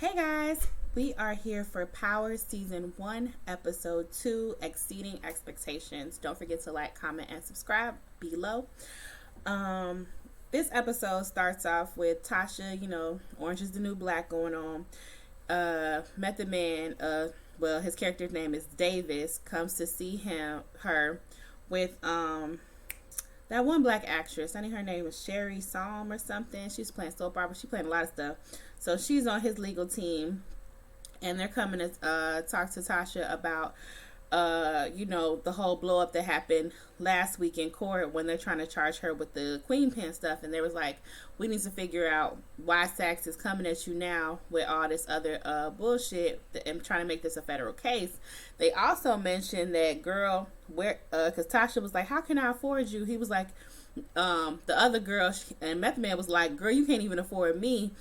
Hey guys, we are here for Power Season 1, Episode 2, Exceeding Expectations. Don't forget to like, comment, and subscribe below. Um, this episode starts off with Tasha, Orange is the New Black going on. Method Man, his character's name is Davis, comes to see her with, that one black actress. I think her name is Sherry Psalm or something. She's playing soap opera. She's playing a lot of stuff. So she's on his legal team, and they're coming to talk to Tasha about, the whole blow up that happened last week in court when they're trying to charge her with the Queen Pen stuff. And they was like, we need to figure out why Sachs is coming at you now with all this other bullshit and trying to make this a federal case. They also mentioned that girl, because Tasha was like, how can I afford you? He was like, the other girl, and Method Man was like, girl, you can't even afford me.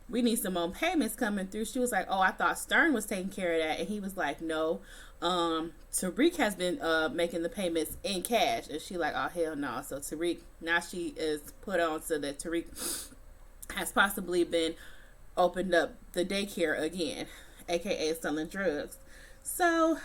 We need some more payments coming through. She was like, oh, I thought Stern was taking care of that. And he was like, no, Tariq has been making the payments in cash. And she like, oh, hell no. So Tariq, now she is put on so that Tariq has possibly been opened up the daycare again, aka selling drugs. So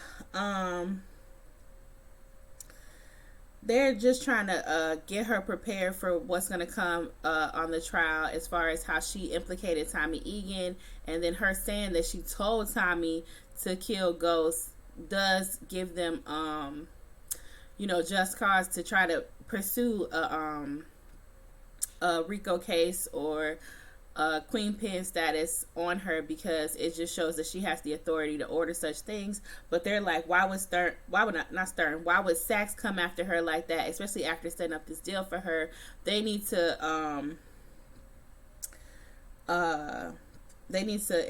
they're just trying to get her prepared for what's going to come on the trial, as far as how she implicated Tommy Egan, and then her saying that she told Tommy to kill Ghost does give them just cause to try to pursue a RICO case or Queen Pen status on her, because it just shows that she has the authority to order such things. But they're like, why would Sachs come after her like that, especially after setting up this deal for her? They need to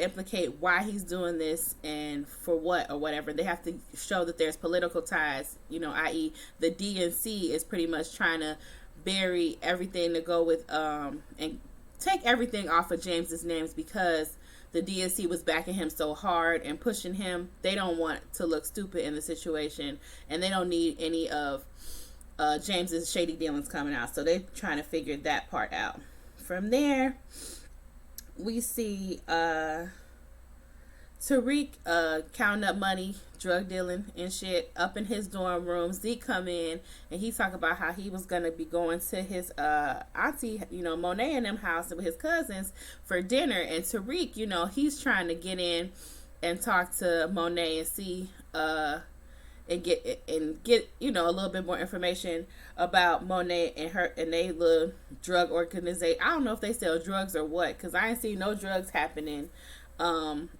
implicate why he's doing this and for what or whatever. They have to show that there's political ties, i.e. the DNC is pretty much trying to bury everything to go with and take everything off of James's names, because the DNC was backing him so hard and pushing him. They don't want to look stupid in the situation, and they don't need any of James's shady dealings coming out. So they're trying to figure that part out. From there, we see Tariq counting up money, drug dealing and shit up in his dorm room. Zeke come in and he talk about how he was gonna be going to his auntie, Monet and them house with his cousins for dinner. And Tariq, he's trying to get in and talk to Monet and see and get a little bit more information about Monet and they little drug organization. I don't know if they sell drugs or what, because I ain't seen no drugs happening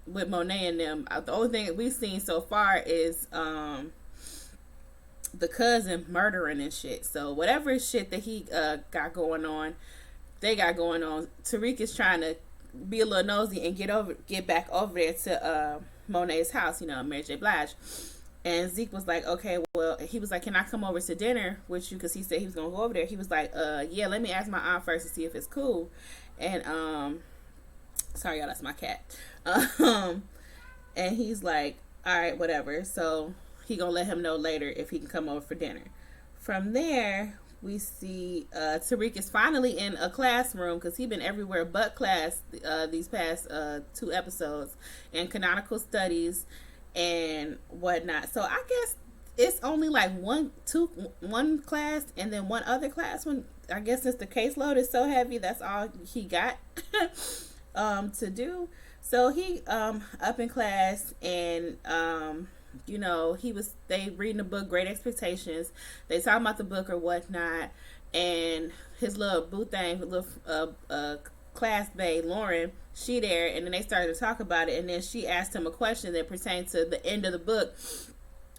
with Monet and them. The only thing we've seen so far is the cousin murdering and shit. So whatever shit that he got going on, they got going on. Tariq is trying to be a little nosy and get back over there to Monet's house, Mary J. Blige. And Zeke was like, okay, well, he was like, can I come over to dinner with you? Because he said he was going to go over there. He was like, yeah, let me ask my aunt first to see if it's cool. And sorry, y'all, that's my cat. And he's like, all right, whatever. So he gonna let him know later if he can come over for dinner. From there, we see Tariq is finally in a classroom, because he's been everywhere but class these past 2 episodes, in canonical studies and whatnot. So I guess it's only like one class and then one other class. When I guess since the caseload is so heavy, that's all he got to do. So he up in class, and they reading the book Great Expectations. They talking about the book or whatnot, and his little boo thing, little class bae Lauren, she there, and then they started to talk about it, and then she asked him a question that pertained to the end of the book.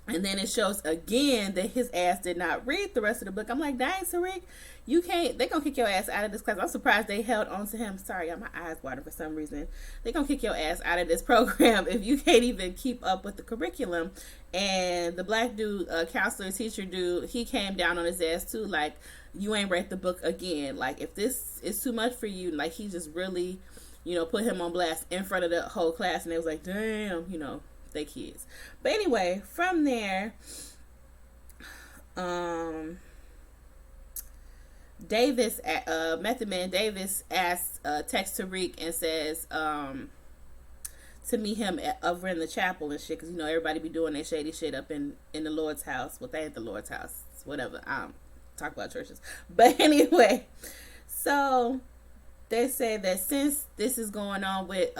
And then it shows again that his ass did not read the rest of the book. I'm like, dang, Tariq, you can't, they gonna kick your ass out of this class. I'm surprised they held on to him. Sorry, my eyes watering for some reason. They gonna kick your ass out of this program if you can't even keep up with the curriculum. And the black dude, counselor, teacher dude, he came down on his ass too. Like, you ain't read the book again. Like, if this is too much for you, like, he just really, put him on blast in front of the whole class. And they was like, damn, they kids. But anyway, from there, Method Man Davis asks, texts Tariq and says, to meet him over in the chapel and shit, because you know everybody be doing their shady shit up in the Lord's house. Well, they ain't the Lord's house, whatever. Talk about churches, but anyway, so they say that since this is going on with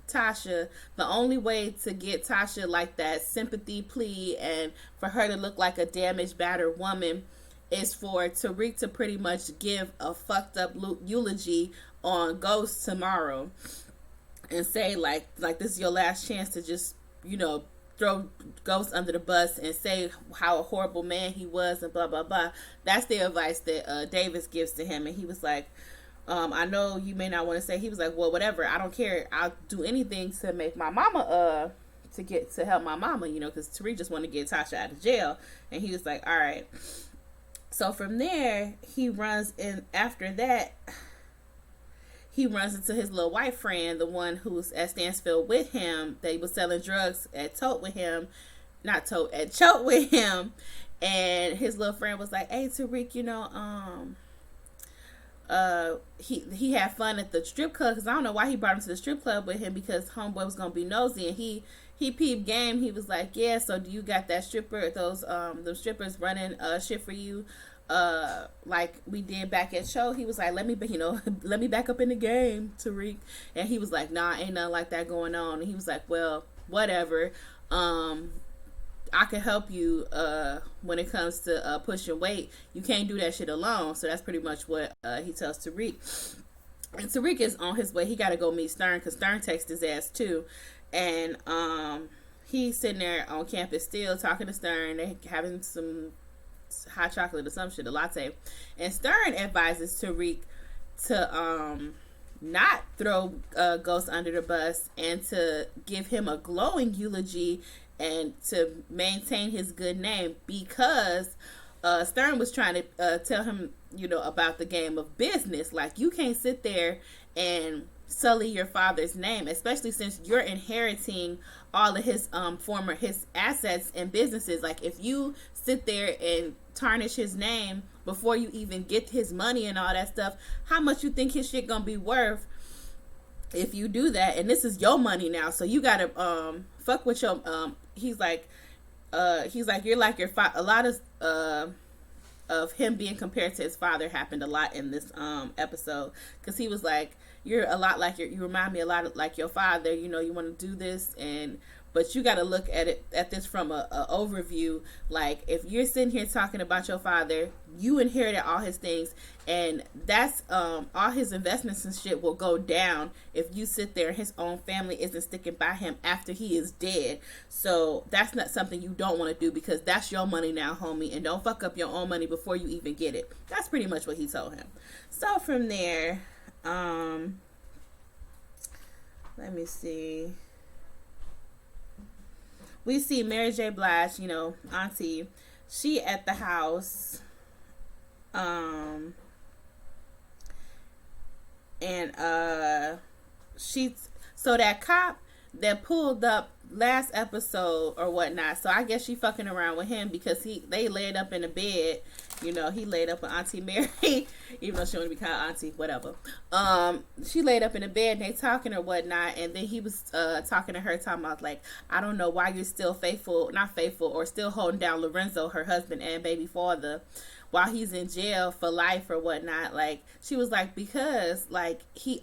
Tasha, the only way to get Tasha like that sympathy plea and for her to look like a damaged, battered woman is for Tariq to pretty much give a fucked up eulogy on Ghost tomorrow and say like this is your last chance to just, you know, throw Ghost under the bus and say how a horrible man he was and blah blah blah. That's the advice that Davis gives to him, and he was like, I know you may not want to say. He was like, well, whatever, I don't care, I'll do anything to make my mama to help my mama, you know, because Tariq just wanted to get Tasha out of jail. And he was like, all right. So from there, he runs in. After that, he runs into his little white friend, the one who's at Stansfield with him. They was selling drugs at Tote with him. Not Tote, at Chote with him. And his little friend was like, hey, Tariq, you know, he had fun at the strip club, because I don't know why he brought him to the strip club with him, because homeboy was gonna be nosy, and he peeped game. He was like, yeah, so do you got that stripper, those strippers running shit for you, like we did back at show? He was like, let me back up in the game, Tariq. And he was like, nah, ain't nothing like that going on. And he was like, well, whatever, I can help you when it comes to pushing weight. You can't do that shit alone. So that's pretty much what he tells Tariq. And Tariq is on his way. He got to go meet Stern, because Stern texted his ass too. And he's sitting there on campus still talking to Stern. They having some hot chocolate or some shit, a latte. And Stern advises Tariq to not throw Ghost under the bus and to give him a glowing eulogy and to maintain his good name, because Stern was trying to tell him, you know, about the game of business. Like, you can't sit there and sully your father's name, especially since you're inheriting all of his his assets and businesses. Like, if you sit there and tarnish his name before you even get his money and all that stuff, how much you think his shit gonna be worth if you do that? And this is your money now, so you gotta fuck with your he's like you're like your father. A lot of him being compared to his father happened a lot in this episode, because he was like, you're a lot like you remind me a lot of like your father, you know, you want to do this, but you got to look at this from a overview. Like, if you're sitting here talking about your father, you inherited all his things, and that's all his investments and shit will go down if you sit there and his own family isn't sticking by him after he is dead. So that's not something you don't want to do, because that's your money now, homie, and don't fuck up your own money before you even get it. That's pretty much what he told him. So from there, let me see. We see Mary J. Blige, you know, auntie, she at the house, and so that cop that pulled up last episode or whatnot, so I guess she fucking around with him, because they laid up in the bed, you know, he laid up with Auntie Mary, even though she want to be called Auntie, whatever. She laid up in the bed and they talking or whatnot, and then he was talking to her, talking about like, I don't know why you're still not faithful, or still holding down Lorenzo, her husband and baby father, while he's in jail for life or whatnot. Like, she was like, because like you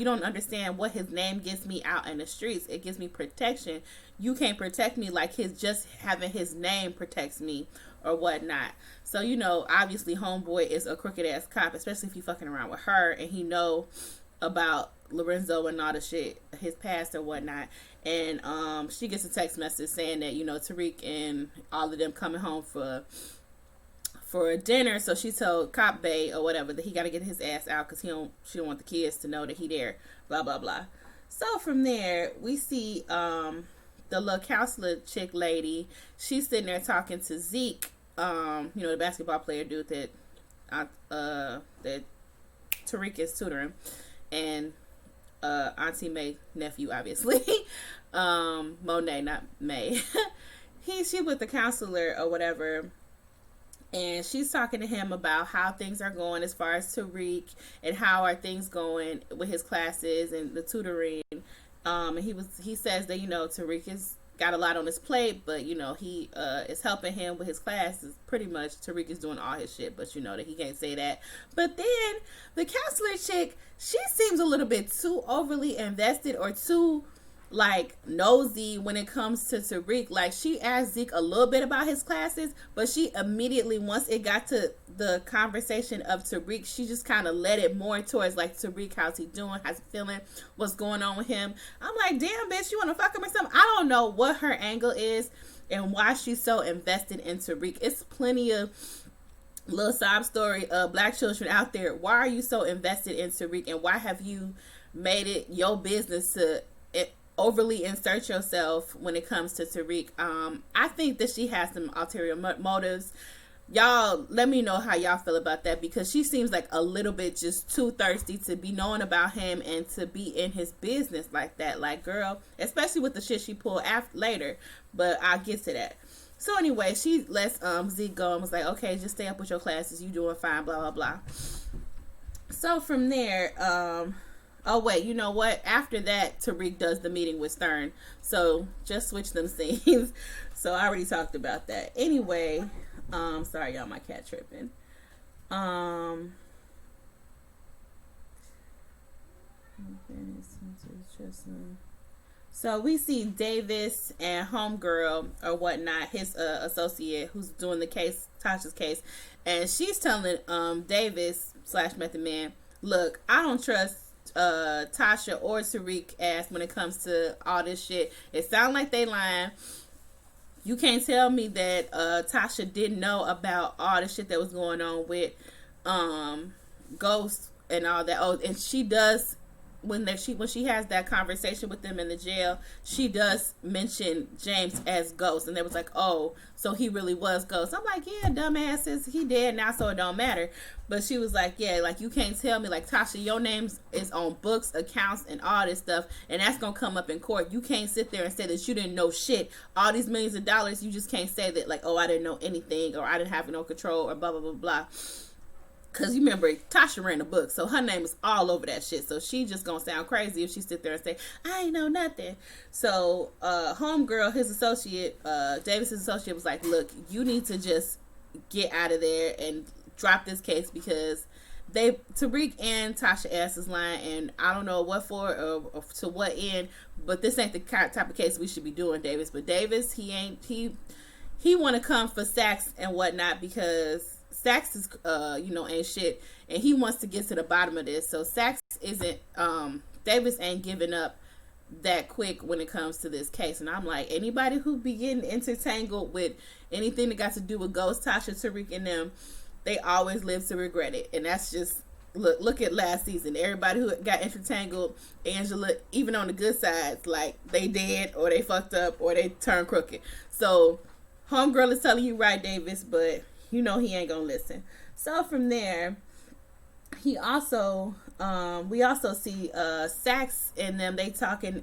don't understand what his name gives me out in the streets. It gives me protection. You can't protect me like just having his name protects me or whatnot. So, you know, obviously homeboy is a crooked ass cop, especially if he fucking around with her and he know about Lorenzo and all the shit, his past or whatnot. And she gets a text message saying that, you know, Tariq and all of them coming home for dinner. So she told Cop Bay or whatever that he got to get his ass out, because she don't want the kids to know that he there, blah blah blah. So from there we see the little counselor chick lady. She's sitting there talking to Zeke, you know, the basketball player dude that Tariq is tutoring, and Auntie May nephew, obviously. Monet, not May. She with the counselor or whatever, and she's talking to him about how things are going as far as Tariq, and how are things going with his classes and the tutoring. And he says that, Tariq has got a lot on his plate, but he is helping him with his classes. Pretty much Tariq is doing all his shit, but that he can't say that. But then the counselor chick, she seems a little bit too overly invested or too like nosy when it comes to Tariq. Like, she asked Zeke a little bit about his classes, but she immediately, once it got to the conversation of Tariq, she just kind of led it more towards like, Tariq, how's he doing, how's he feeling, what's going on with him. I'm like, damn, bitch, you want to fuck him or something? I don't know what her angle is and why she's so invested in Tariq. It's plenty of little sob story black children out there. Why are you so invested in Tariq, and why have you made it your business to overly insert yourself when it comes to Tariq? I think that she has some ulterior motives. Y'all let me know how y'all feel about that, because she seems like a little bit just too thirsty to be knowing about him and to be in his business like that. Like, girl, especially with the shit she pulled later, but I'll get to that. So anyway, she lets Zeke go and was like, okay, just stay up with your classes, you doing fine, blah blah blah. So from there, oh wait, you know what? After that, Tariq does the meeting with Stern. So just switch them scenes. So I already talked about that. Anyway, sorry y'all, my cat tripping. So we see Davis and homegirl or whatnot, his associate who's doing the case, Tasha's case, and she's telling Davis / Method Man, look, I don't trust Tasha or Tariq ass when it comes to all this shit. It sounds like they lying. You can't tell me that Tasha didn't know about all the shit that was going on with Ghost and all that. Oh, and she does, when she has that conversation with them in the jail, she does mention James as Ghost, and they was like, oh, so he really was Ghost. I'm like, yeah, dumbasses, he dead now, so it don't matter. But she was like, yeah, like, you can't tell me, like, Tasha, your name is on books, accounts, and all this stuff, and that's gonna come up in court. You can't sit there and say that you didn't know shit. All these millions of dollars, you just can't say that, like, oh, I didn't know anything, or I didn't have no control, or blah blah blah blah. Because you remember, Tasha ran the book, so her name is all over that shit. So she just gonna sound crazy if she sit there and say, I ain't know nothing. So homegirl, his associate, Davis's associate, was like, look, you need to just get out of there and drop this case, because Tariq and Tasha ass is lying, and I don't know what for or to what end, but this ain't the type of case we should be doing, Davis. But Davis, he want to come for Sachs and whatnot, because Sachs is, ain't shit, and he wants to get to the bottom of this. So Sachs isn't, Davis ain't giving up that quick when it comes to this case. And I'm like, anybody who be getting intertangled with anything that got to do with Ghost, Tasha, Tariq, and them, they always live to regret it. And that's just, look at last season. Everybody who got intertangled, Angela, even on the good sides, like, they dead, or they fucked up, or they turned crooked. So homegirl is telling you right, Davis, but you know he ain't gonna listen. So from there, he also we also see Sachs and them, they talking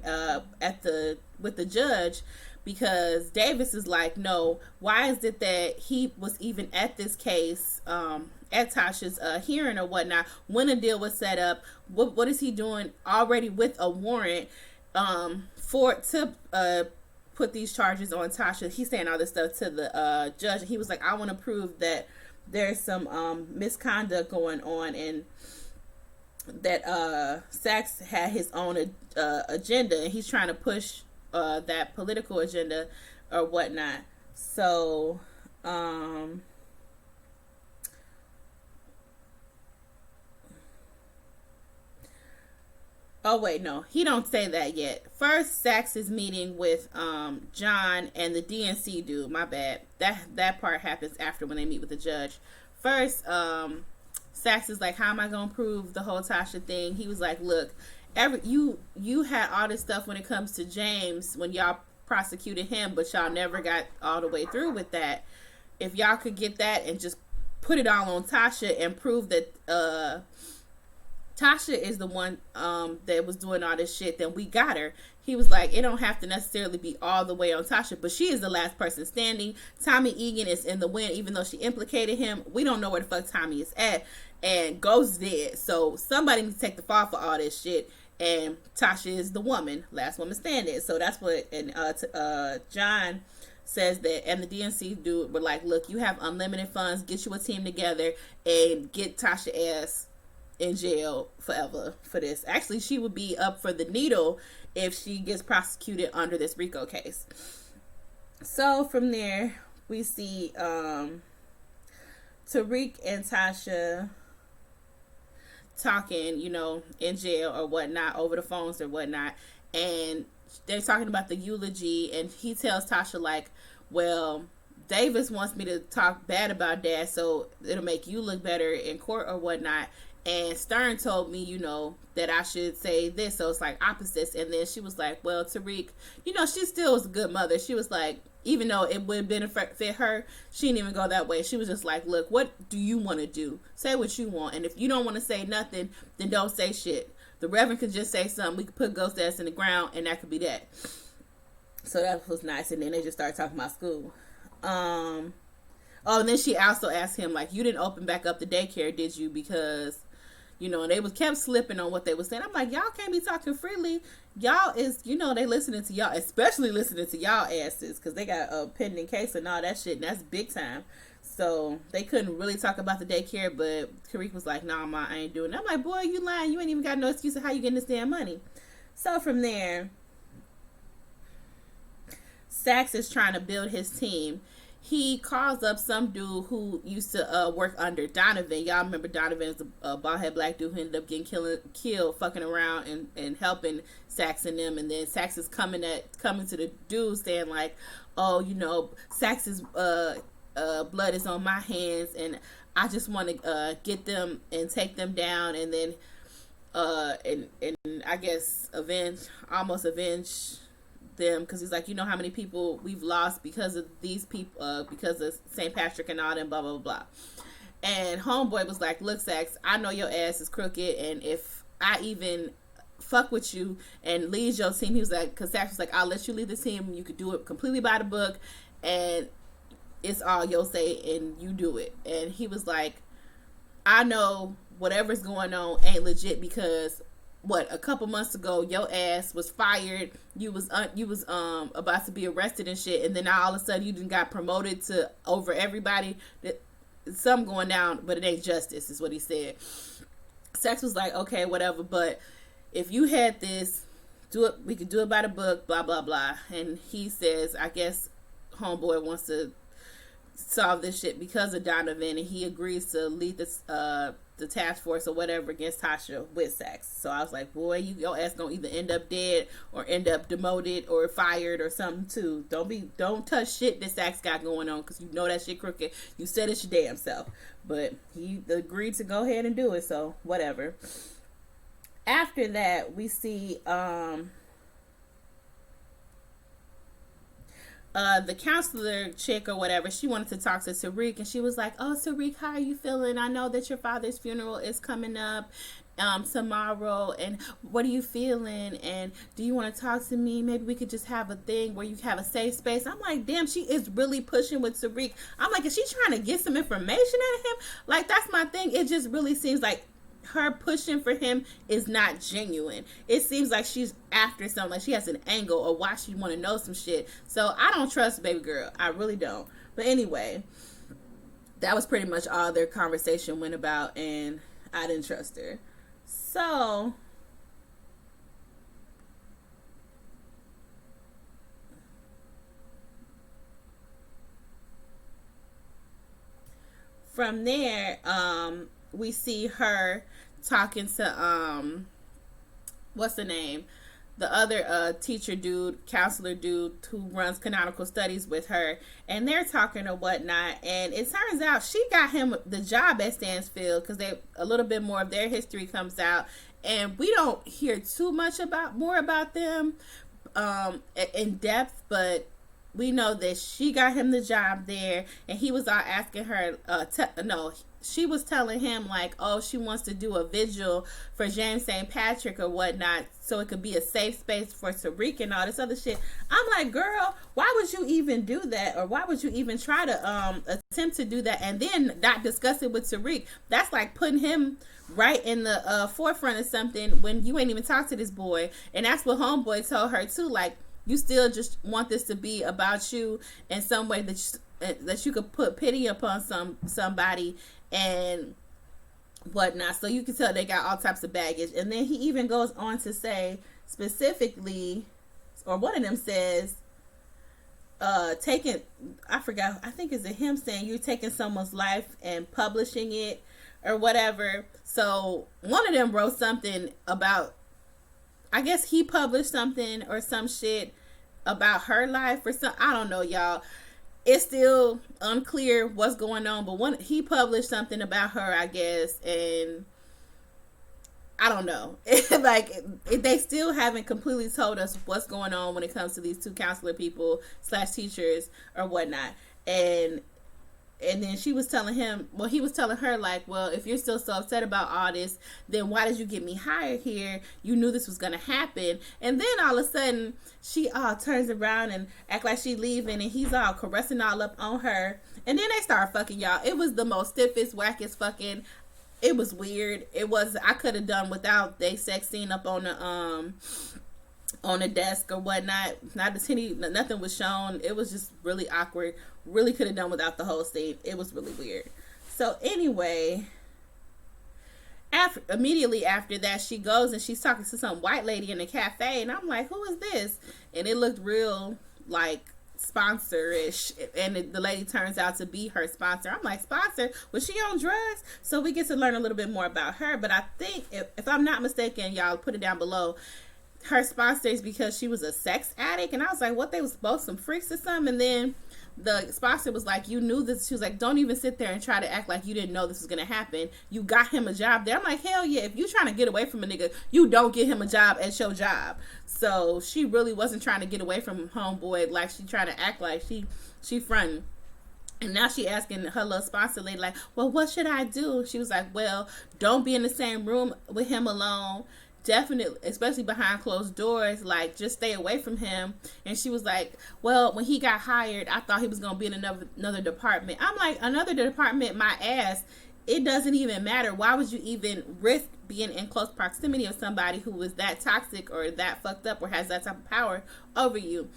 with the judge, because Davis is like, no, why is it that he was even at this case at Tasha's hearing or whatnot when a deal was set up? What is he doing already with a warrant to put these charges on Tasha? He's saying all this stuff to the judge. He was like, I want to prove that there's some misconduct going on, and that Sachs had his own agenda, and he's trying to push that political agenda or whatnot. So oh wait, no, he don't say that yet. First, Sachs is meeting with John and the DNC dude. My bad. That part happens after, when they meet with the judge. First, Sachs is like, how am I gonna prove the whole Tasha thing? He was like, look, you had all this stuff when it comes to James when y'all prosecuted him, but y'all never got all the way through with that. If y'all could get that and just put it all on Tasha and prove that Tasha is the one that was doing all this shit, then we got her. He was like, it don't have to necessarily be all the way on Tasha, but she is the last person standing. Tommy Egan is in the win, even though she implicated him. We don't know where the fuck Tommy is at, and Ghost dead. So somebody needs to take the fall for all this shit. and Tasha is the woman, last woman standing. So that's what, and John says that, and the DNC dude were like, look, you have unlimited funds, get you a team together and get Tasha ass in jail forever for this. Actually, she would be up for the needle if she gets prosecuted under this RICO case. So from there, we see Tariq and Tasha talking, in jail or whatnot, over the phones or whatnot, and they're talking about the eulogy, and he tells Tasha, like, well, Davis wants me to talk bad about Dad, so it'll make you look better in court or whatnot, and Stern told me, that I should say this, so it's like opposites. And then she was like, well, Tariq, she still was a good mother. She was like, even though it would benefit her, she didn't even go that way. She was just like, look, what do you want to do? Say what you want. And if you don't want to say nothing, then don't say shit. The Reverend could just say something. We could put ghost ass in the ground, and that could be that. So that was nice. And then they just started talking about school. And then she also asked him, like, you didn't open back up the daycare, did you? Because, and they kept slipping on what they were saying. I'm like, y'all can't be talking freely. Y'all is, they listening to y'all, especially listening to y'all asses, because they got a pending case and all that shit, and that's big time. So they couldn't really talk about the daycare, but Tariq was like, nah, ma, I ain't doing it. I'm like, boy, you lying. You ain't even got no excuse of how you getting this damn money. So from there, Saxe is trying to build his team. He calls up some dude who used to work under Donovan. Y'all remember Donovan is a bald-head black dude who ended up getting killed fucking around and helping Saxe and them. And then Saxe is coming to the dude saying like, oh, Saxe's blood is on my hands, and I just want to get them and take them down, and then and I guess almost avenge them, because he's like, how many people we've lost because of these people, because of St. Patrick and all them, blah blah blah. And homeboy was like, look, Saxe, I know your ass is crooked, and if I even fuck with you and lead your team, he was like, because Saxe was like, I'll let you lead the team, you could do it completely by the book, and it's all you'll say, and you do it. And he was like, I know whatever's going on ain't legit, because a couple months ago your ass was fired, you was about to be arrested and shit, and then now all of a sudden you done got promoted to over everybody. Something going down, but it ain't justice, is what he said. Saxe was like, okay, whatever, but if you had this, do it, we could do it by the book, blah blah blah. And he says, I guess homeboy wants to solve this shit because of Donovan, and he agrees to lead this the task force or whatever against Tasha with Saxe. So I was like, boy, your ass gonna either end up dead or end up demoted or fired or something too. Don't touch shit that Saxe got going on, because you know that shit crooked. You said it's your damn self. But he agreed to go ahead and do it, so whatever. After that, we see the counselor chick or whatever, she wanted to talk to Tariq, and she was like, oh, Tariq, how are you feeling? I know that your father's funeral is coming up tomorrow, and what are you feeling? And do you want to talk to me? Maybe we could just have a thing where you have a safe space. I'm like, damn, she is really pushing with Tariq. I'm like, is she trying to get some information out of him? Like, that's my thing. It just really seems like her pushing for him is not genuine. It seems like she's after something, like she has an angle or why she want to know some shit. So I don't trust baby girl. I really don't. But anyway, that was pretty much all their conversation went about, and I didn't trust her. So from there, we see her talking to what's the name, the other teacher dude, counselor dude who runs canonical studies with her, and they're talking or whatnot, and it turns out she got him the job at Stansfield, because a little bit more of their history comes out, and we don't hear too much more about them in depth, but we know that she got him the job there, and he was all asking her, she was telling him like, oh, she wants to do a vigil for James St. Patrick or whatnot, so it could be a safe space for Tariq and all this other shit. I'm like, girl, why would you even do that, or why would you even try to attempt to do that and then not discuss it with Tariq? That's like putting him right in the forefront of something when you ain't even talked to this boy. And that's what homeboy told her too. Like, you still just want this to be about you in some way that you could put pity upon somebody and whatnot. So you can tell they got all types of baggage. And then he even goes on to say specifically, or one of them says, taking, I forgot, I think it's him saying you're taking someone's life and publishing it or whatever. So one of them wrote something about, I guess he published something or some shit about her life or something. I don't know, y'all. It's still unclear what's going on, but he published something about her, I guess, and I don't know. Like, they still haven't completely told us what's going on when it comes to these two counselor people / teachers or whatnot. And then she was telling him, well, he was telling her, like, well, if you're still so upset about all this, then why did you get me hired here? You knew this was going to happen. And then all of a sudden, she turns around and act like she leaving, and he's all caressing all up on her. And then they start fucking, y'all. It was the most stiffest, wackest fucking. It was weird. I could have done without they sex scene up on the desk or whatnot. Nothing was shown. It was just really awkward. Really could have done without the whole scene. It was really weird. So anyway, immediately after that, she goes and she's talking to some white lady in a cafe, and I'm like, who is this? And it looked real like sponsor-ish, and the lady turns out to be her sponsor. I'm like, sponsor? Was she on drugs? So we get to learn a little bit more about her. But I think, if I'm not mistaken, y'all put it down below, her sponsor is because she was a sex addict. And I was like, what, they was both some freaks or something? And then the sponsor was like, you knew this. She was like, don't even sit there and try to act like you didn't know this was going to happen. You got him a job there. I'm like, hell yeah. If you trying to get away from a nigga, you don't get him a job at your job. So she really wasn't trying to get away from homeboy. Like, she trying to act like she fronting. And now she asking her little sponsor lady, like, well, what should I do? She was like, well, don't be in the same room with him alone. Definitely, especially behind closed doors, like, just stay away from him. And she was like, well, when he got hired, I thought he was going to be in another department. I'm like, another department, my ass. It doesn't even matter. Why would you even risk being in close proximity of somebody who is that toxic or that fucked up or has that type of power over you?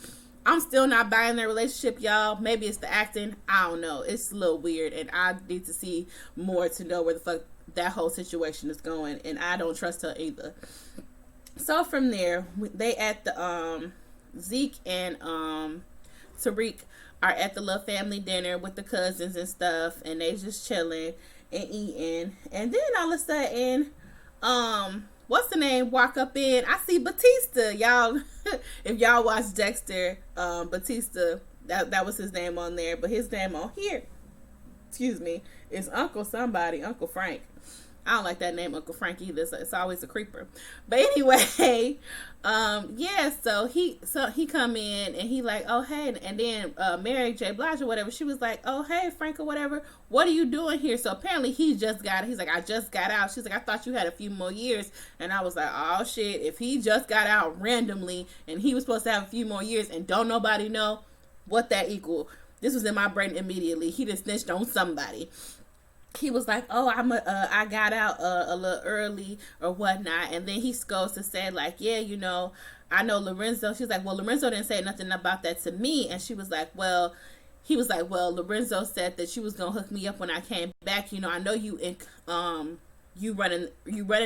I'm still not buying their relationship, y'all. Maybe it's the acting. I don't know. It's a little weird, and I need to see more to know where the fuck that whole situation is going, and I don't trust her either. So from there, they at the Zeke and Tariq are at the little family dinner with the cousins and stuff, and they just chilling and eating. And then all of a sudden, what's the name walk up in? I see Batista, y'all. If y'all watch Dexter, Batista, that was his name on there, but his name on here, excuse me, is Uncle Frank. I don't like that name, Uncle Frank, either. So it's always a creeper. But anyway, yeah. So he come in and he like, oh hey, and then Mary J. Blige or whatever, she was like, oh hey Frank or whatever, what are you doing here? So apparently he just got. He's like, I just got out. She's like, I thought you had a few more years, and I was like, oh shit, if he just got out randomly and he was supposed to have a few more years and don't nobody know what that equal. This was in my brain immediately. He just snitched on somebody. He was like, oh, I got out a little early or whatnot. And then he goes to say, like, yeah, you know, I know Lorenzo. She's like, well, Lorenzo didn't say nothing about that to me. And she was like, well, he was like, well, Lorenzo said that she was going to hook me up when I came back. You know, I know you running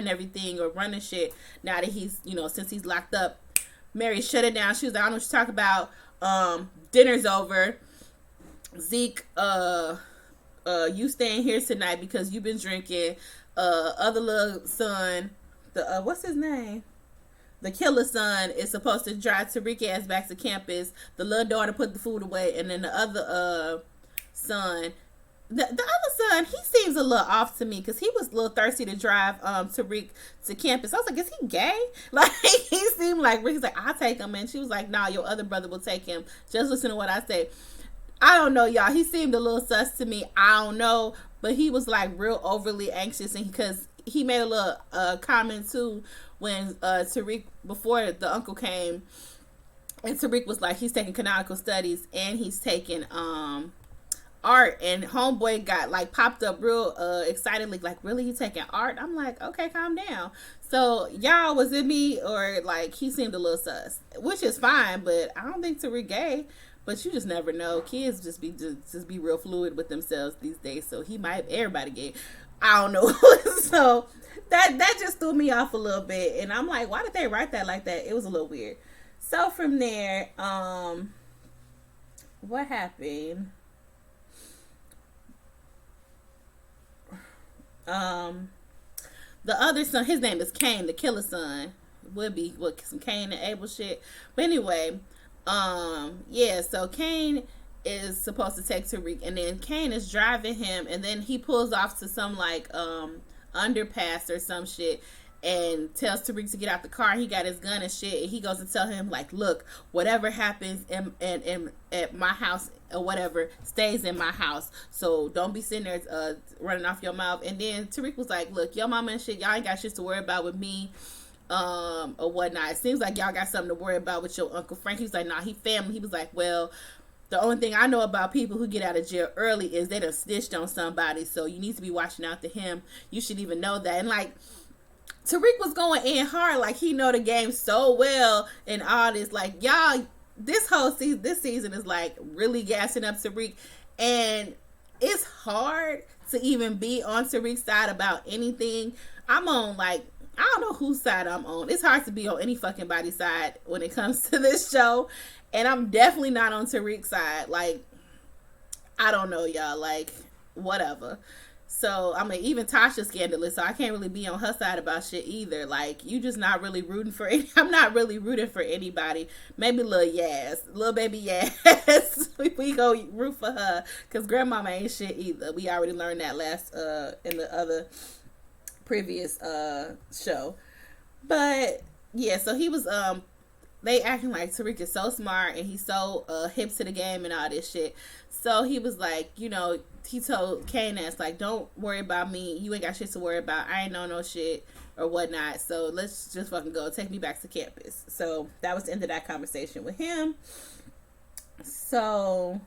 everything or running shit now that he's, you know, since he's locked up. Mary shut it down. She was like, I don't know what you talk about. Dinner's over. Zeke, you staying here tonight because you've been drinking. Other little son, the what's his name? The killer son is supposed to drive Tariq ass back to campus. The little daughter put the food away, and then the other son, the other son, he seems a little off to me because he was a little thirsty to drive Tariq to campus. I was like, is he gay? Like, he seemed like, he's like, I'll take him, and she was like, nah, your other brother will take him. Just listen to what I say. I don't know, y'all. He seemed a little sus to me. I don't know, but he was like real overly anxious, and because he made a little comment too when Tariq, before the uncle came, and Tariq was like, he's taking canonical studies and he's taking art, and homeboy got like popped up real excitedly, like, really, you taking art? I'm like, okay, calm down. So y'all, was it me, or like he seemed a little sus, which is fine, but I don't think Tariq gay. But you just never know. Kids just be real fluid with themselves these days. So he might, everybody gay. I don't know. So that just threw me off a little bit, and I'm like, why did they write that like that? It was a little weird. So from there, what happened? The other son, his name is Cain, the killer son. Would be what, some Cain and Abel shit. But anyway, yeah, so Cain is supposed to take Tariq, and then Cain is driving him, and then he pulls off to some like underpass or some shit, and tells Tariq to get out the car. He got his gun and shit, and he goes to tell him like, look, whatever happens in at my house or whatever stays in my house, so don't be sitting there running off your mouth. And then Tariq was like, look, your mama and shit, y'all ain't got shit to worry about with me or whatnot. It seems like y'all got something to worry about with your Uncle Frank. He was like, nah, he family. He was like, well, the only thing I know about people who get out of jail early is they done snitched on somebody, so you need to be watching out to him. You should even know that. And like, Tariq was going in hard, like he know the game so well and all this. Like, y'all, this whole season, this season is like really gassing up Tariq, and it's hard to even be on Tariq's side about anything. I'm on like, I don't know whose side I'm on. It's hard to be on any fucking body's side when it comes to this show. And I'm definitely not on Tariq's side. Like, I don't know, y'all. Like, whatever. So, I mean, even Tasha's scandalous, so I can't really be on her side about shit either. Like, you just not really rooting for I'm not really rooting for anybody. Maybe Lil Yaz. Lil baby Yaz. we go root for her. Because grandmama ain't shit either. We already learned that last, in the other previous show. But yeah, so he was they acting like Tariq is so smart and he's so hip to the game and all this shit. So he was like, you know, he told Cain that's like, don't worry about me, you ain't got shit to worry about, I ain't know no shit or whatnot, so let's just fucking go, take me back to campus. So that was the end of that conversation with him. So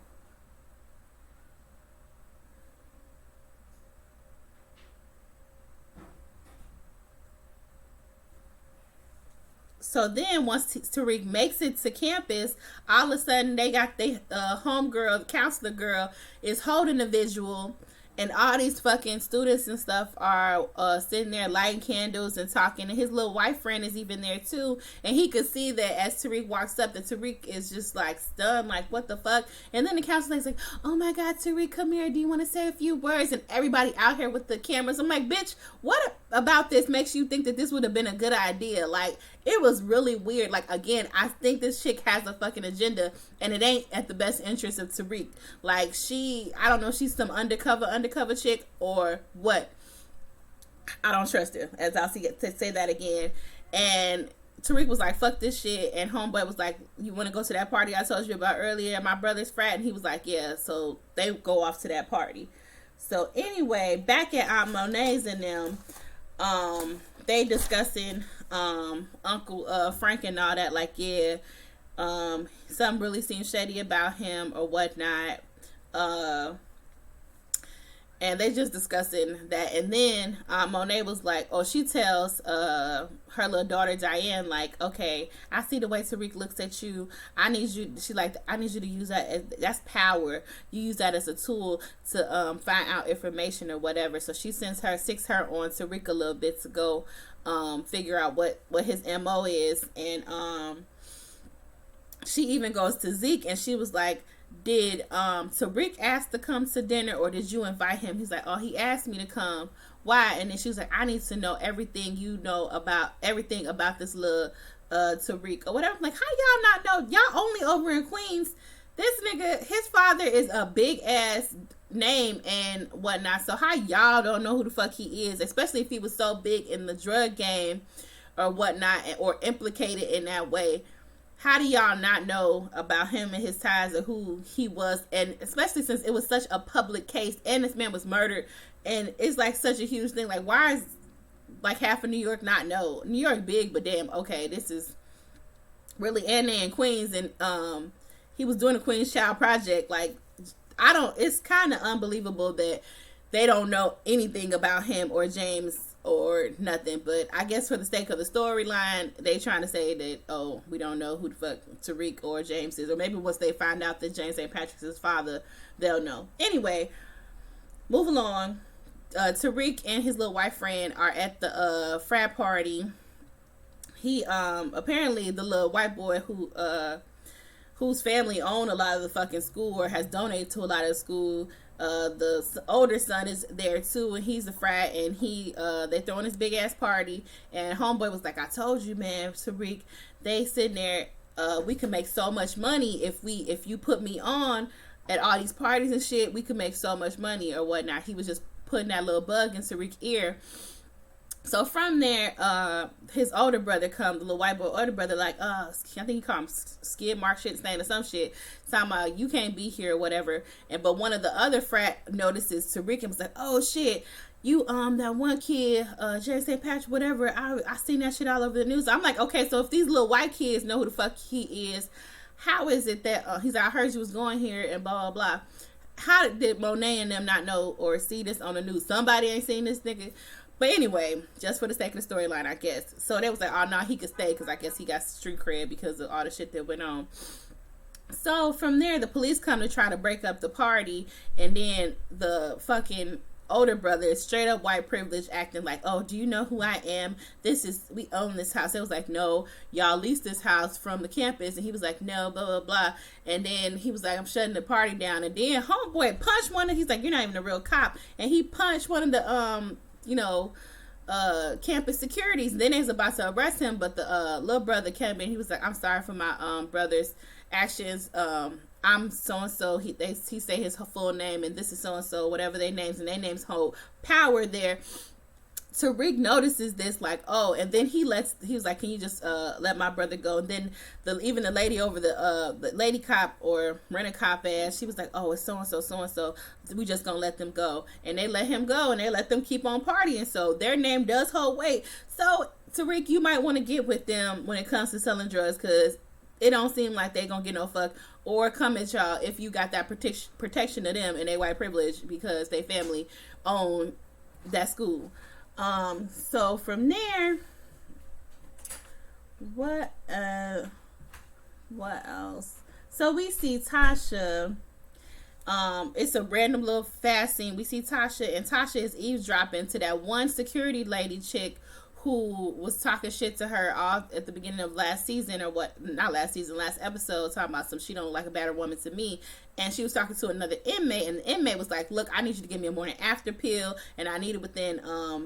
then once Tariq makes it to campus, all of a sudden they got the homegirl, the counselor girl, is holding a visual, and all these fucking students and stuff are sitting there lighting candles and talking, and his little white friend is even there too, and he could see that as Tariq walks up, that Tariq is just like stunned, like what the fuck. And then the counselor is like, oh my god, Tariq, come here, do you want to say a few words? And everybody out here with the cameras. I'm like, bitch, what about this makes you think that this would have been a good idea? Like, it was really weird. Like, again, I think this chick has a fucking agenda, and it ain't at the best interest of Tariq. Like, I don't know, she's some undercover chick or what. I don't trust her, as I'll say that again. And Tariq was like, fuck this shit. And homeboy was like, you want to go to that party I told you about earlier, my brother's frat? And he was like, yeah. So they go off to that party. So anyway, back at Aunt Monet's and them, they discussing Uncle Frank and all that, like, yeah, something really seems shady about him or whatnot, and they just discussing that. And then Monet was like, oh, she tells her little daughter Diane, like, okay, I see the way Tariq looks at you, I need you to use that as, that's power, you use that as a tool to find out information or whatever. So she sends her on Tariq a little bit to go figure out what his MO is. And she even goes to Zeke, and she was like, did Tariq ask to come to dinner, or did you invite him? He's like, oh, he asked me to come. Why? And then she was like, I need to know everything you know about this little Tariq or whatever. I'm like, how y'all not know? Y'all only over in Queens. This nigga, his father is a big ass name and whatnot. So how y'all don't know who the fuck he is, especially if he was so big in the drug game or whatnot, or implicated in that way? how do y'all not know about him and his ties or who he was? And especially since it was such a public case and this man was murdered, and it's like such a huge thing. Like, why is like half of New York not know? New York big, but damn, okay, this is really, and they in Queens, and he was doing the Queens Child Project. Like, I don't, it's kind of unbelievable that they don't know anything about him or James or nothing. But I guess for the sake of the storyline, they trying to say that, oh, we don't know who the fuck Tariq or James is, or maybe once they find out that James St. Patrick's his father, they'll know. Anyway, move along. Tariq and his little white friend are at the frat party. He apparently the little white boy whose family own a lot of the fucking school or has donated to a lot of the school. The older son is there too, and he's a frat, and they throwing this big ass party, and homeboy was like, I told you, man, Tariq, they sitting there, we can make so much money if you put me on at all these parties and shit, we could make so much money or whatnot. He was just putting that little bug in Tariq's ear. So from there, his older brother comes, the little white boy older brother, like, I think he called him Skid Mark shit stain or some shit, talking about you can't be here or whatever. But one of the other frat notices Tariq and was like, oh shit, you that one kid, Jerry St. Patrick, whatever, I seen that shit all over the news. I'm like, okay, so if these little white kids know who the fuck he is, how is it that he's like, I heard you was going here and blah blah blah. How did Monet and them not know or see this on the news? Somebody ain't seen this nigga. But anyway, just for the sake of the storyline, I guess. So they was like, oh, no, he could stay because I guess he got street cred because of all the shit that went on. So from there, the police come to try to break up the party. And then the fucking older brother is straight up white privilege acting like, oh, do you know who I am? We own this house. It was like, no, y'all leased this house from the campus. And he was like, no, blah, blah, blah. And then he was like, I'm shutting the party down. And then homeboy punched one of, he's like, you're not even a real cop. And he punched one of the, campus securities. Then they was about to arrest him, but the little brother came in. He was like, I'm sorry for my brother's actions. I'm so and so. He say his full name, and this is so and so, whatever their names, and their names hold power there. Tariq notices this, like, oh, and then he was like, can you just let my brother go? And then even the lady over the lady cop or rent a cop ass, she was like, oh, it's so and so, we just gonna let them go. And they let him go, and they let them keep on partying. So their name does hold weight. So Tariq, you might want to get with them when it comes to selling drugs, because it don't seem like they gonna get no fuck or come at y'all if you got that protection of them and they white privilege because they family own that school. So from there, what else? So we see Tasha. It's a random little fast scene. We see Tasha, and Tasha is eavesdropping to that one security lady chick who was talking shit to her all at the beginning of last season, or what, not last season, last episode, talking about some she don't like a better woman to me. And she was talking to another inmate, and the inmate was like, look, I need you to give me a morning after pill, and I need it within I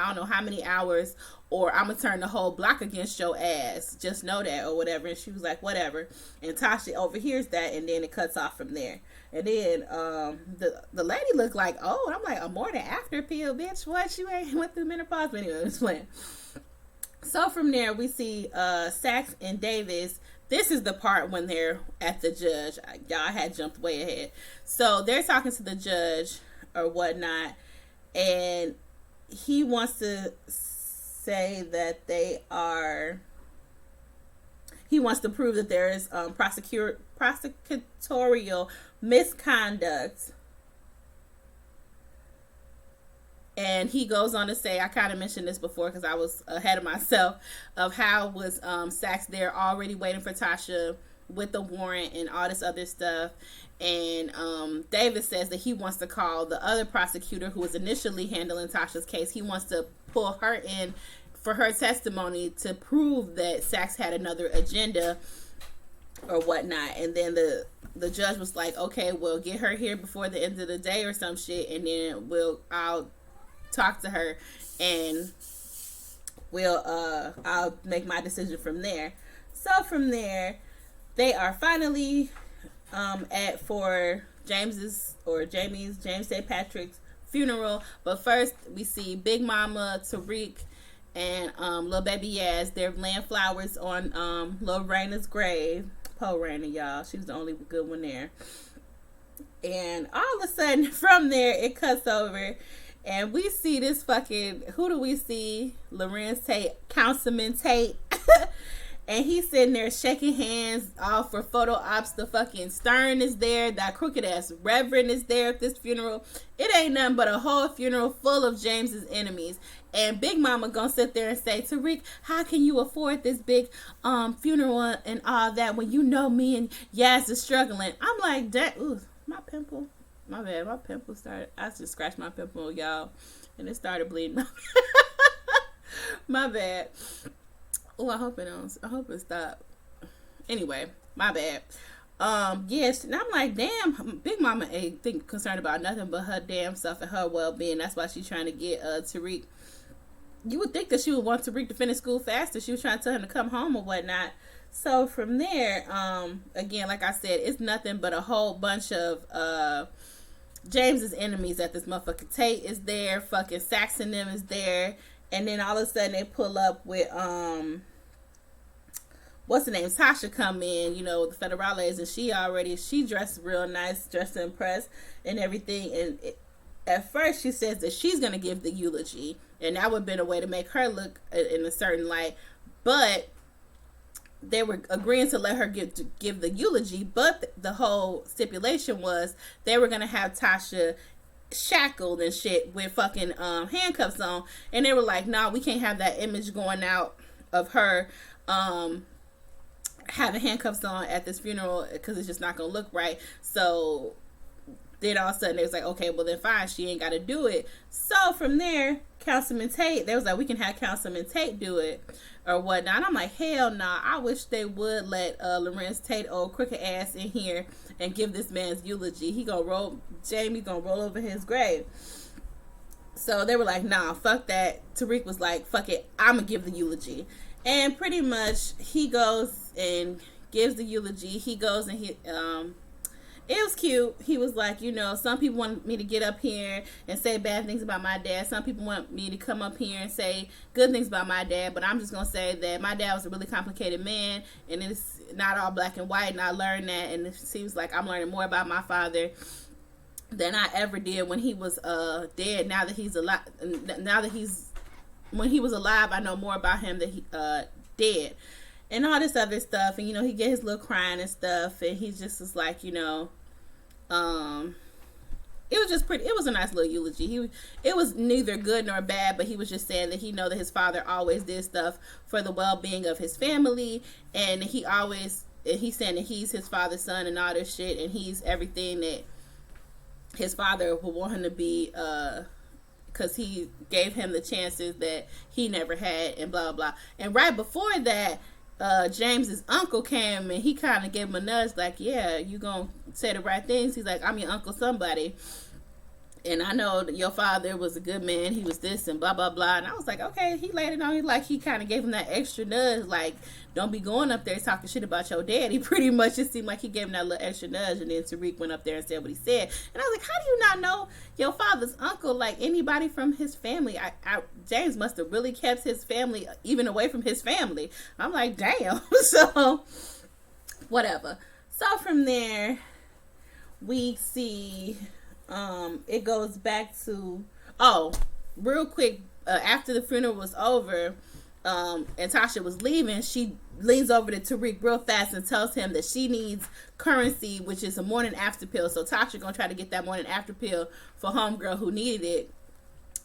don't know how many hours, or I'm gonna turn the whole block against your ass, just know that, or whatever. And she was like, whatever. And Tasha overhears that, and then it cuts off from there. And then the lady looked like, oh, and I'm like, a morning after pill, bitch, what? You ain't went through menopause? But anyway, I was playing. So from there, we see Saxe and Davis. This is the part when they're at the judge. Y'all had jumped way ahead. So they're talking to the judge or whatnot, and he wants to say that he wants to prove that there is prosecutorial misconduct. And he goes on to say, I kind of mentioned this before because I was ahead of myself, of how was Saxe there already waiting for Tasha with the warrant and all this other stuff. And David says that he wants to call the other prosecutor who was initially handling Tasha's case. He wants to pull her in for her testimony to prove that Saxe had another agenda or whatnot. And then the judge was like, okay, we'll get her here before the end of the day or some shit, and then I'll talk to her, and I'll make my decision from there. So from there, they are finally for James St. Patrick's funeral. But first, we see Big Mama, Tariq, and little baby Yaz. They're laying flowers on little Raina's grave. Poor Raina, y'all. She was the only good one there. And all of a sudden, from there, it cuts over. And we see this fucking, who do we see? Lorenz Tate, Councilman Tate. And he's sitting there shaking hands all for photo ops. The fucking Stern is there. That crooked ass Reverend is there at this funeral. It ain't nothing but a whole funeral full of James's enemies. And Big Mama gonna sit there and say, Tariq, how can you afford this big funeral and all that when you know me and Yaz is struggling? I'm like, that, ooh, my pimple. My bad, my pimple started. I just scratched my pimple, y'all, and it started bleeding. My bad. Oh, I hope it don't. I hope it stop. Anyway, my bad. Yes, and I'm like, damn, Big Mama ain't concerned about nothing but her damn self and her well-being. That's why she's trying to get Tariq. You would think that she would want Tariq to finish school faster. She was trying to tell him to come home or whatnot. So from there, again, like I said, it's nothing but a whole bunch of James's enemies at this motherfucker. Tate is there, fucking Saxon them is there, and then all of a sudden they pull up with what's the name? Tasha come in, you know, with the Federales, and she dressed real nice, dressed to impress and everything. And at first she says that she's gonna give the eulogy, and that would have been a way to make her look in a certain light, but they were agreeing to let her give the eulogy, but the whole stipulation was they were gonna have Tasha shackled and shit with fucking handcuffs on, and they were like, nah, we can't have that image going out of her having handcuffs on at this funeral because it's just not gonna look right. So then all of a sudden they was like, okay, well then fine, she ain't gotta do it. So from there, Councilman Tate, they was like, we can have Councilman Tate do it or whatnot. And I'm like, hell nah, I wish they would let Lorenz Tate, old crooked ass, in here and give this man's eulogy. Jamie gonna roll over his grave. So they were like, nah, fuck that. Tariq was like, fuck it, I'm gonna give the eulogy. And pretty much he goes and gives the eulogy. He goes and it was cute. He was like, you know, some people want me to get up here and say bad things about my dad. Some people want me to come up here and say good things about my dad. But I'm just going to say that my dad was a really complicated man, and it's not all black and white. And I learned that, and it seems like I'm learning more about my father than I ever did when he was dead. Now that he's alive, when he was alive, I know more about him than he dead. And all this other stuff. And, you know, he get his little crying and stuff. And he just was like, you know, it was just pretty. It was a nice little eulogy. It was neither good nor bad, but he was just saying that he know that his father always did stuff for the well-being of his family. And he's saying that he's his father's son and all this shit. And he's everything that his father would want him to be, because he gave him the chances that he never had, and blah, blah. And right before that, James's uncle came and he kind of gave him a nudge like, yeah, you gonna say the right things. He's like, I'm your uncle somebody, and I know that your father was a good man, he was this and blah blah blah. And I was like, okay. He laid it on me like he kind of gave him that extra nudge, like, don't be going up there talking shit about your daddy. Pretty much it seemed like he gave him that little extra nudge. And then Tariq went up there and said what he said, and I was like, how do you not know your father's uncle, like anybody from his family? James must have really kept his family even away from his family. I'm like, damn. So whatever. So from there we see it goes back to, real quick, after the funeral was over, and Tasha was leaving, she leans over to Tariq real fast and tells him that she needs currency, which is a morning after pill. So Tasha gonna try to get that morning after pill for homegirl who needed it,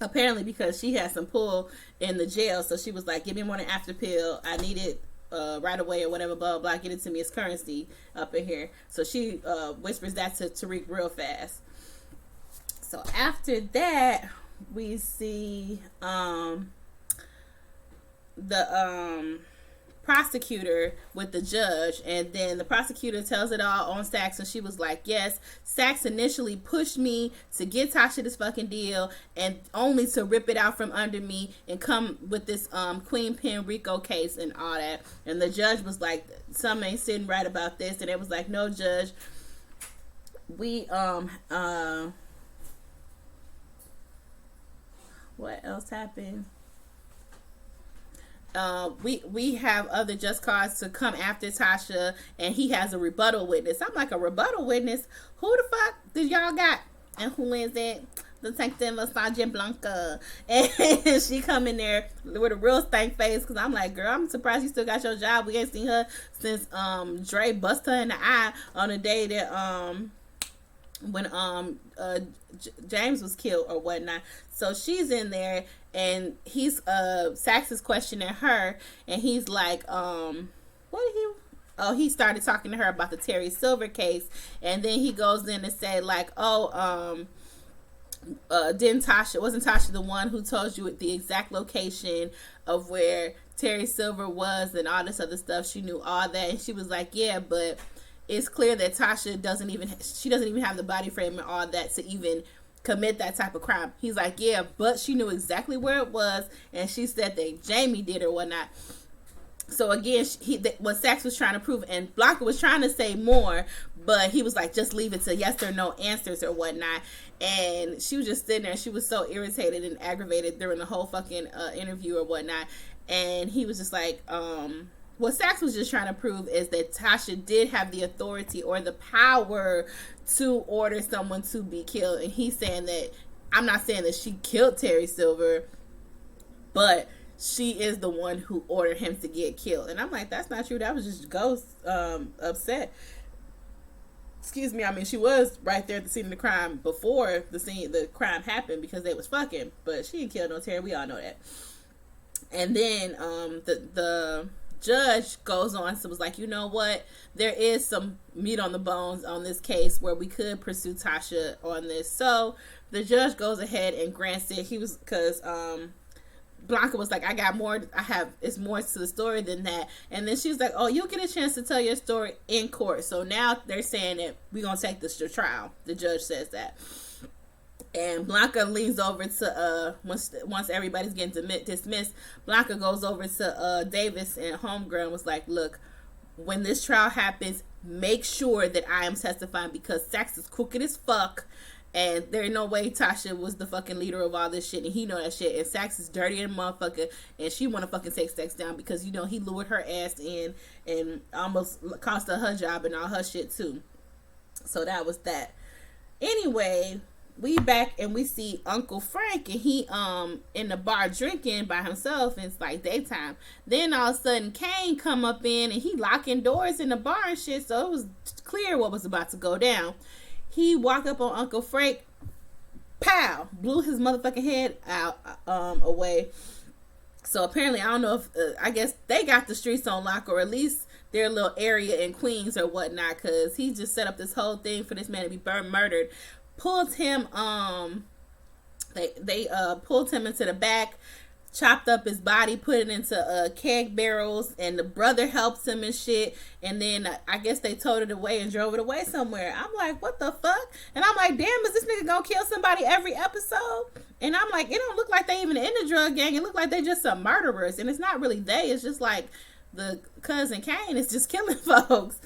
apparently because she had some pull in the jail. So she was like, give me a morning after pill, I need it right away or whatever, blah blah, get it to me as currency up in here. So she whispers that to Tariq real fast. So after that, we see the prosecutor with the judge, and then the prosecutor tells it all on Sax, and she was like, yes, Sax initially pushed me to get Tasha this fucking deal, and only to rip it out from under me and come with this Queen Pen Rico case and all that. And the judge was like, something ain't sitting right about this. And it was like, no, judge, we what else happened? we have other just cause to come after Tasha, and he has a rebuttal witness. I'm like, a rebuttal witness? Who the fuck did y'all got? And who is it? Detective Sergeant Blanca. And she come in there with a real stank face, because I'm like, girl, I'm surprised you still got your job. We ain't seen her since Dre bust her in the eye on the day that when James was killed or whatnot. So she's in there, and he's Sax is questioning her, and he's like, what did he? Oh, he started talking to her about the Terry Silver case, and then he goes in and say like, wasn't Tasha the one who told you the exact location of where Terry Silver was and all this other stuff? She knew all that. And she was like, yeah, but it's clear that Tasha doesn't even have the body frame and all that to even commit that type of crime. He's like, yeah, but she knew exactly where it was, and she said that Jamie did or whatnot. So again, what Sax was trying to prove, and Blanca was trying to say more, but he was like, just leave it to yes or no answers or whatnot. And she was just sitting there. She was so irritated and aggravated during the whole fucking interview or whatnot. And he was just like, what Sax was just trying to prove is that Tasha did have the authority or the power to order someone to be killed. And he's saying that, I'm not saying that she killed Terry Silver, but she is the one who ordered him to get killed. And I'm like, that's not true. That was just Ghost upset. Excuse me. I mean, she was right there at the scene of the crime before the crime happened, because they was fucking. But she didn't kill no Terry. We all know that. And then the judge goes on, so was like, you know what? There is some meat on the bones on this case where we could pursue Tasha on this. So the judge goes ahead and grants it. He was, because Blanca was like, it's more to the story than that. And then she was like, oh, you'll get a chance to tell your story in court. So now they're saying that we're going to take this to trial. The judge says that. And Blanca leans over to, once everybody's getting dismissed, Blanca goes over to Davis and Homegirl and was like, look, when this trial happens, make sure that I am testifying, because Sax is crooked as fuck. And there ain't no way Tasha was the fucking leader of all this shit, and he know that shit. And Sax is dirty and motherfucker, and she want to fucking take Sax down, because, you know, he lured her ass in and almost cost her job and all her shit too. So that was that. Anyway, we back and we see Uncle Frank, and he in the bar drinking by himself, and it's like daytime. Then all of a sudden Kane come up in, and he locking doors in the bar and shit, so it was clear what was about to go down. He walked up on Uncle Frank, pow, blew his motherfucking head out away. So apparently, I don't know if, I guess they got the streets on lock, or at least their little area in Queens or whatnot, because he just set up this whole thing for this man to be murdered. Pulled him, they pulled him into the back, chopped up his body, put it into keg barrels, and the brother helps him and shit. And then I guess they towed it away and drove it away somewhere. I'm like, what the fuck? And I'm like, damn, is this nigga gonna kill somebody every episode? And I'm like, it don't look like they even in the drug gang. It look like they just some murderers. And it's not really they. It's just like the cousin Kane is just killing folks.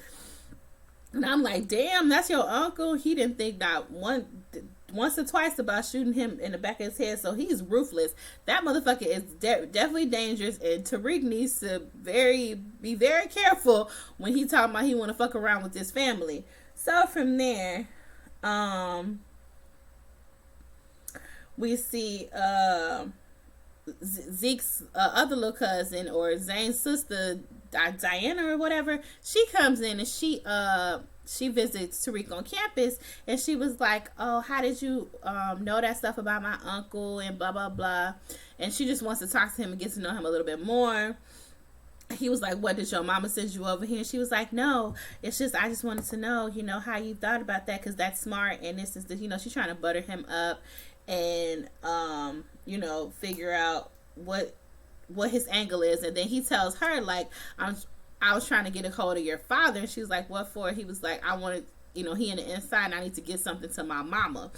And I'm like, damn, that's your uncle. He didn't think not once or twice about shooting him in the back of his head, so he's ruthless. That motherfucker is definitely dangerous, and Tariq needs to be very careful when he talking about he want to fuck around with this family. So from there, we see Zeke's other little cousin, or Zane's sister, Diana or whatever. She comes in and she visits Tariq on campus, and she was like, oh, how did you know that stuff about my uncle and blah blah blah. And she just wants to talk to him and get to know him a little bit more. He was like, what, did your mama send you over here? And she was like, no, it's just, I just wanted to know, you know, how you thought about that, because that's smart, and this is the, you know, she's trying to butter him up and you know, figure out what his angle is. And then he tells her, like, I was trying to get a hold of your father. And she was like, what for? He was like, I wanted, you know, he in the inside, and I need to get something to my mama.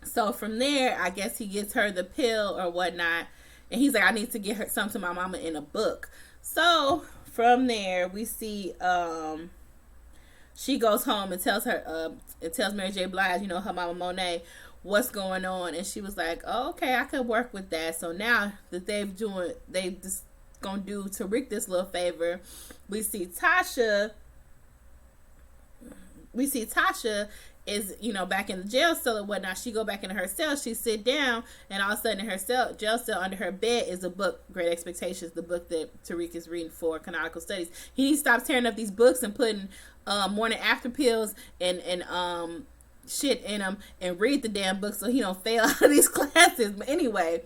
So from there, I guess he gets her the pill or whatnot, and he's like, I need to get her something to my mama in a book. So from there, we see she goes home and tells Mary J. Blige, you know, her mama Monet, what's going on. And she was like, oh, okay, I could work with that. So now that they just gonna do Tariq this little favor. We see Tasha is, back in the jail cell or whatnot. She go back into her cell, she sit down, and all of a sudden in her jail cell under her bed is a book, Great Expectations, the book that Tariq is reading for canonical studies. He needs to stop tearing up these books and putting morning after pills and shit in them and read the damn book so he don't fail out of these classes. But anyway,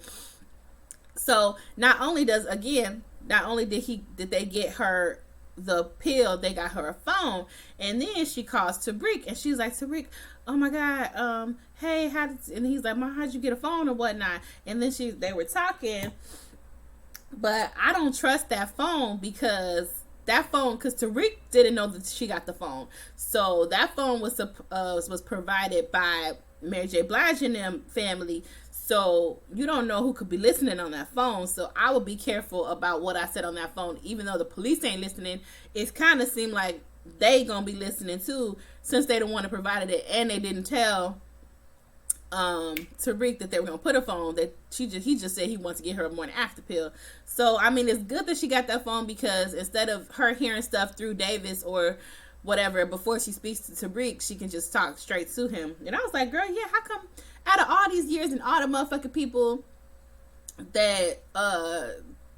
so not only did they get her the pill, they got her a phone, and then she calls Tariq and she's like, Tariq, oh my god, hey, and he's like, Mom, how'd you get a phone or whatnot? And then they were talking, but I don't trust that phone because Tariq didn't know that she got the phone. So that phone was provided by Mary J. Blige and them family. So you don't know who could be listening on that phone. So I would be careful about what I said on that phone. Even though the police ain't listening, it kind of seemed like they gonna be listening too, since they don't want to provide it and they didn't tell Tariq that they were gonna put a phone. That he just said he wants to get her a morning after pill. So I mean, it's good that she got that phone, because instead of her hearing stuff through Davis or whatever before she speaks to Tariq, she can just talk straight to him. And I was like, girl, yeah, how come out of all these years and all the motherfucking people that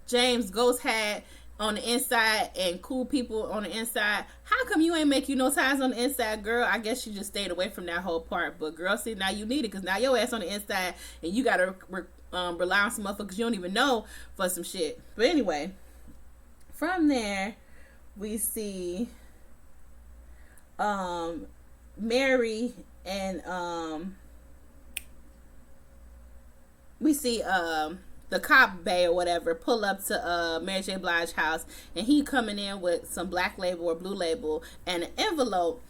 James Ghost had on the inside and cool people on the inside, how come you ain't make no ties on the inside, girl? I guess you just stayed away from that whole part. But girl, see, now you need it, because now your ass on the inside and you gotta rely on some motherfuckers you don't even know for some shit. But anyway, from there we see Mary and we see the cop bay or whatever pull up to Mary J. Blige's house, and he coming in with some black label or blue label and an envelope.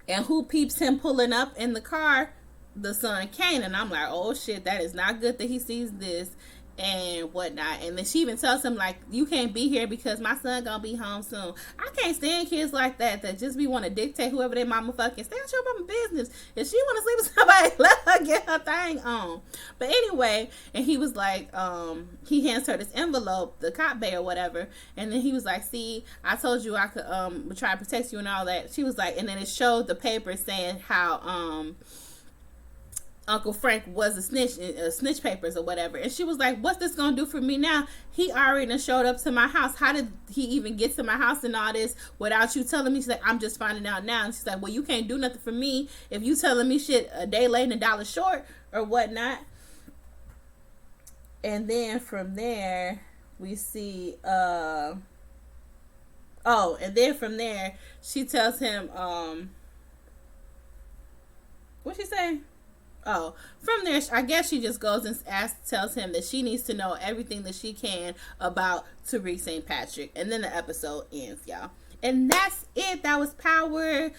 And who peeps him pulling up in the car? The son Kane. And I'm like, oh shit, that is not good that he sees this and whatnot. And then she even tells him, like, you can't be here because my son gonna be home soon. I can't stand kids like that just be want to dictate whoever their mama fucking. Stay out your mama business. If she want to sleep with somebody, let her get her thing on. But anyway, and he was like, he hands her this envelope, the cop bay or whatever, and then he was like, see, I told you I could try to protect you and all that. She was like, and then it showed the paper saying how Uncle Frank was a snitch papers or whatever. And she was like, what's this gonna do for me now? He already done showed up to my house. How did he even get to my house and all this without you telling me? She's like, I'm just finding out now. And she's like, well, you can't do nothing for me if you telling me shit a day late and $1 short or whatnot. And then from there we see and then from there she tells him what'd she say? Oh, from there, I guess she just goes and tells him that she needs to know everything that she can about Tariq St. Patrick. And then the episode ends, y'all. And that's it. That was Power.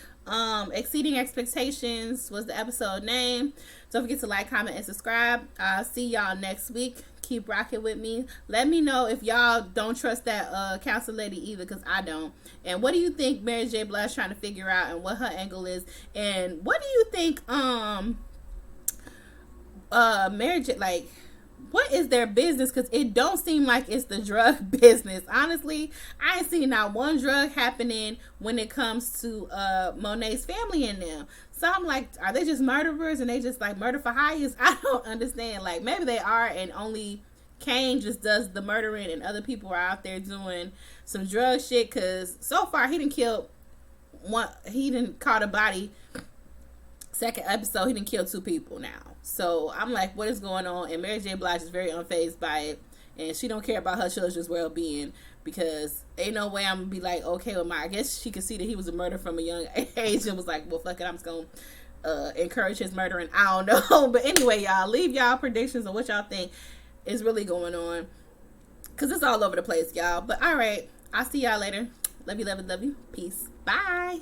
Exceeding Expectations was the episode name. Don't forget to like, comment, and subscribe. I'll see y'all next week. Keep rocking with me. Let me know if y'all don't trust that council lady either, because I don't. And what do you think Mary J. Blige trying to figure out, and what her angle is? And what do you think marriage, like, what is their business? Because it don't seem like it's the drug business. Honestly, I ain't seen not one drug happening when it comes to Monet's family and them. So I'm like, are they just murderers and they just like murder for hires? I don't understand. Like, maybe they are, and only Kane just does the murdering and other people are out there doing some drug shit. Because so far he didn't kill one, he didn't caught a body. Second episode, he didn't kill 2 people now. So I'm like, what is going on? And Mary J. Blige is very unfazed by it, and she don't care about her children's well-being, because ain't no way I'm gonna be like, okay with I guess she could see that he was a murderer from a young age and was like, well, fuck it, I'm just gonna encourage his murdering. I don't know. But anyway, y'all, leave y'all predictions on what y'all think is really going on, because it's all over the place, y'all. But all right, I'll see y'all later. Love you, love you, love you. Peace. Bye.